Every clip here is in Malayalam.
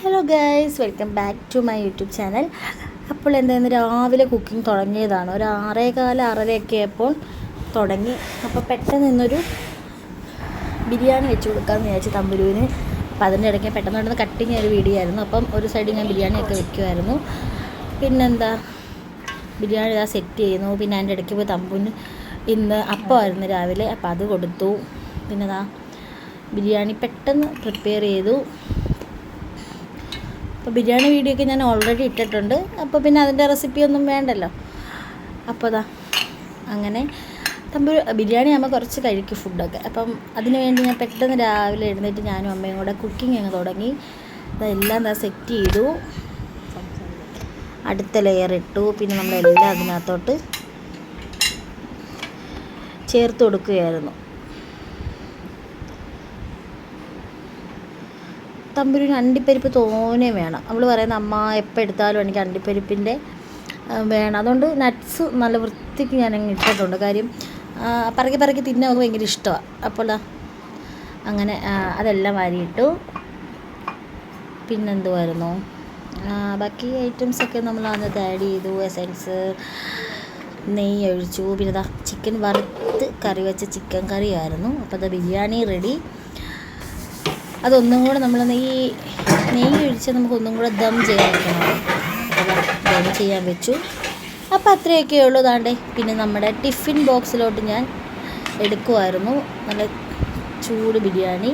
Hello guys, welcome back to my YouTube channel. അപ്പോൾ എന്തായിരുന്നു, രാവിലെ കുക്കിംഗ് തുടങ്ങിയതാണ്. ഒരു 6:15 6:30 ആയപ്പോൾ തുടങ്ങി. അപ്പോൾ പെട്ടെന്ന് ഇന്നൊരു ബിരിയാണി വെച്ച് കൊടുക്കാമെന്ന് വിചാരിച്ചു തമ്പുരുവിന്. അപ്പോൾ അതിൻ്റെ ഇടയ്ക്ക് പെട്ടെന്ന് കട്ടിങ് ഒരു വീഡിയോ ആയിരുന്നു. അപ്പം ഒരു സൈഡിൽ ഞാൻ ബിരിയാണിയൊക്കെ വെക്കുമായിരുന്നു. പിന്നെന്താ, ബിരിയാണി ഇതാ സെറ്റ് ചെയ്യുന്നു. പിന്നെ അതിൻ്റെ ഇടയ്ക്ക് പോയി തമ്പുവിന് ഇന്ന് അപ്പമായിരുന്നു രാവിലെ, അപ്പോൾ അത് കൊടുത്തു. പിന്നെ ഇതാ ബിരിയാണി പെട്ടെന്ന് പ്രിപ്പയർ ചെയ്തു. അപ്പോൾ ബിരിയാണി വീഡിയോ ഒക്കെ ഞാൻ ഓൾറെഡി ഇട്ടിട്ടുണ്ട്. അപ്പോൾ പിന്നെ അതിൻ്റെ റെസിപ്പിയൊന്നും വേണ്ടല്ലോ. അപ്പോൾ അതാ അങ്ങനെ ബിരിയാണി ആകുമ്പോൾ കുറച്ച് കഴിക്കും ഫുഡൊക്കെ. അപ്പം അതിന് വേണ്ടി ഞാൻ പെട്ടെന്ന് രാവിലെ എഴുന്നേറ്റ് ഞാനും അമ്മയും കൂടെ കുക്കിംഗ് അങ്ങ് തുടങ്ങി. അതെല്ലാം സെറ്റ് ചെയ്തു. അടുത്ത ലെയർ ഇട്ടു. പിന്നെ നമ്മളെല്ലാം അതിനകത്തോട്ട് ചേർത്ത് കൊടുക്കുകയായിരുന്നു. തമ്പുരുവിന് അണ്ടിപ്പരിപ്പ് തോനെ വേണം. അവൾ പറയുന്ന അമ്മ എപ്പോൾ എടുത്താലും എനിക്ക് അണ്ടിപ്പരിപ്പിൻ്റെ വേണം. അതുകൊണ്ട് നട്ട്സ് നല്ല വൃത്തിക്ക് ഞാനങ്ങ് ഇട്ടിട്ടുണ്ട്. കാര്യം പറക്കി തിന്നാൻ നമുക്ക് ഭയങ്കര ഇഷ്ടമാണ്. അപ്പോൾ അങ്ങനെ അതെല്ലാം വാരിയിട്ടു. പിന്നെന്തുമായിരുന്നു, ബാക്കി ഐറ്റംസൊക്കെ നമ്മൾ അതിനകത്ത് ആഡ് ചെയ്തു. എസൻസ്, നെയ്യ് ഒഴിച്ചു. പിന്നെ ഇതാ ചിക്കൻ വറുത്ത് കറി വെച്ച ചിക്കൻ കറിയായിരുന്നു. അപ്പോൾ അത് ബിരിയാണി റെഡി. അതൊന്നും കൂടെ നമ്മൾ നെയ്യ് ഒഴിച്ച് നമുക്കൊന്നും കൂടെ ദം ചെയ്യാൻ വെക്കണം. ദം ചെയ്യാൻ വെച്ചു. അപ്പോൾ അത്രയൊക്കെ ഉള്ളൂ. താണ്ടേ പിന്നെ നമ്മുടെ ടിഫിൻ ബോക്സിലോട്ട് ഞാൻ എടുക്കുമായിരുന്നു നല്ല ചൂട് ബിരിയാണി.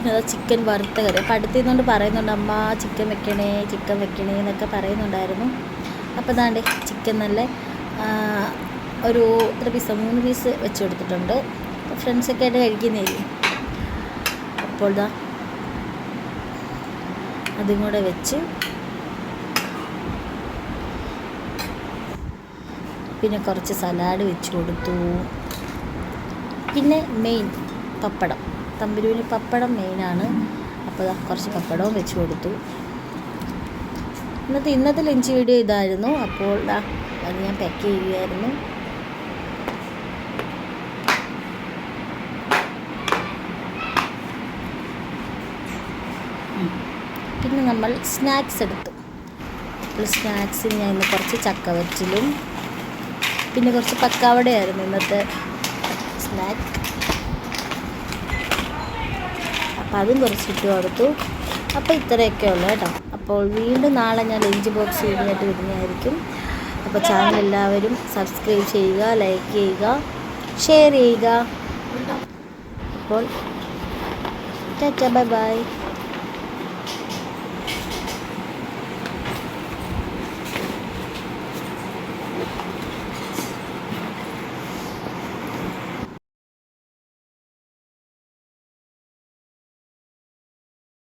അത് ചിക്കൻ വറുത്ത കറി. അപ്പോൾ അടുത്തുനിന്നുകൊണ്ട് പറയുന്നുണ്ട് അമ്മ ചിക്കൻ വെക്കണേ എന്നൊക്കെ പറയുന്നുണ്ടായിരുന്നു. അപ്പോൾ ദാണ്ടേ ചിക്കൻ നല്ല ഒരു 3 പീസ് വെച്ച് കൊടുത്തിട്ടുണ്ട്. ഫ്രണ്ട്സൊക്കെ ആയിട്ട് കഴിക്കുന്നില്ലേ. അപ്പോൾ ദാ അതും കൂടെ വെച്ച് പിന്നെ കുറച്ച് സലാഡ് വെച്ച് കൊടുത്തു. പിന്നെ മെയിൻ പപ്പടം. തമ്പുരുവിന് പപ്പടം മെയിനാണ്. അപ്പോൾ കുറച്ച് പപ്പടവും വെച്ച് കൊടുത്തു. ഇന്നത്തെ ലഞ്ച് വീഡിയോ ഇതായിരുന്നു. അപ്പോൾ അത് ഞാൻ പാക്ക് ചെയ്യുകയായിരുന്നു. പിന്നെ നമ്മൾ സ്നാക്സ് എടുത്തു. സ്നാക്സിന് ഞാൻ ഇന്ന് കുറച്ച് ചക്ക വച്ചിലും പിന്നെ കുറച്ച് പക്കാവടയായിരുന്നു ഇന്നത്തെ സ്നാക്ക്. അപ്പോൾ അതും കുറച്ചിട്ട് കൊടുത്തു. അപ്പോൾ ഇത്രയൊക്കെ ഉള്ളു കേട്ടോ. അപ്പോൾ വീണ്ടും നാളെ ഞാൻ ലഞ്ച് ബോക്സ് വീഡിയോയായിട്ട് വരുന്നതായിരിക്കും. അപ്പോൾ ചാനൽ എല്ലാവരും സബ്സ്ക്രൈബ് ചെയ്യുക, ലൈക്ക് ചെയ്യുക, ഷെയർ ചെയ്യുക. അപ്പോൾ ടാറ്റാ, ബൈ ബൈ.